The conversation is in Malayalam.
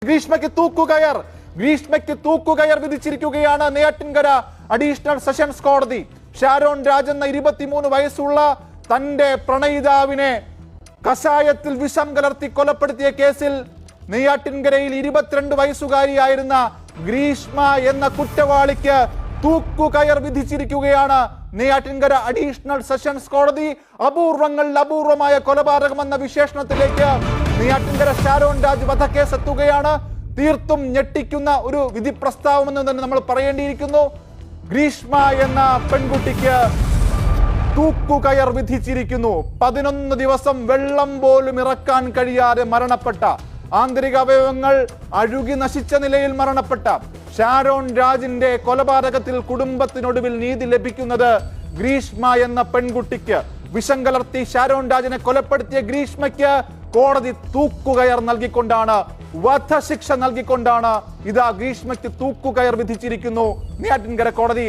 ഗ്രീഷ്മയ്ക്ക് തൂക്കുകയർ വിധിച്ചിരിക്കുകയാണ് നെയ്യാറ്റിൻകര അഡീഷണൽ സെഷൻസ് കോടതി. ഷാരോൺ രാജ് എന്ന 23 വയസ്സുള്ള തന്റെ പ്രണയിതാവിനെ കഷായത്തിൽ വിഷം കലർത്തി കൊലപ്പെടുത്തിയ കേസിൽ നെയ്യാറ്റിൻകരയിൽ 22 വയസ്സുകാരിയായിരുന്ന ഗ്രീഷ്മ എന്ന കുറ്റവാളിക്ക് തൂക്കുകയർ വിധിച്ചിരിക്കുകയാണ് നെയ്യാറ്റിൻകര അഡീഷണൽ സെഷൻസ് കോടതി. അപൂർവങ്ങളിൽ അപൂർവമായ കൊലപാതകമെന്ന വിശേഷണത്തിലേക്ക് നെയ്യാറ്റിൻകര ഷാരോൺ രാജ് വധക്കേസ് എത്തുകയാണ്. തീർത്തും ഞെട്ടിക്കുന്ന ഒരു വിധി പ്രസ്താവമെന്ന് തന്നെ നമ്മൾ പറയേണ്ടിയിരിക്കുന്നു. ഗ്രീഷ്മ എന്ന പെൺകുട്ടിക്ക് തൂക്കുകയർ വിധിച്ചിരിക്കുന്നു. 11 ദിവസം വെള്ളം പോലും ഇറക്കാൻ കഴിയാതെ മരണപ്പെട്ട, ആന്തരിക അവയവങ്ങൾ അഴുകി നശിച്ച നിലയിൽ മരണപ്പെട്ട ഷാരോൺ രാജിന്റെ കൊലപാതകത്തിൽ കുടുംബത്തിനൊടുവിൽ നീതി ലഭിക്കുന്നത് ഗ്രീഷ്മ എന്ന പെൺകുട്ടിക്ക്. വിഷം കലർത്തി ഷാരോൺ രാജിനെ കൊലപ്പെടുത്തിയ ഗ്രീഷ്മയ്ക്ക് കോടതി തൂക്കുകയർ നൽകിക്കൊണ്ടാണ്, വധശിക്ഷ നൽകിക്കൊണ്ടാണ് ഇതാ ഗ്രീഷ്മയ്ക്ക് തൂക്കുകയർ വിധിച്ചിരിക്കുന്നു നെയ്യാറ്റിൻകര കോടതി.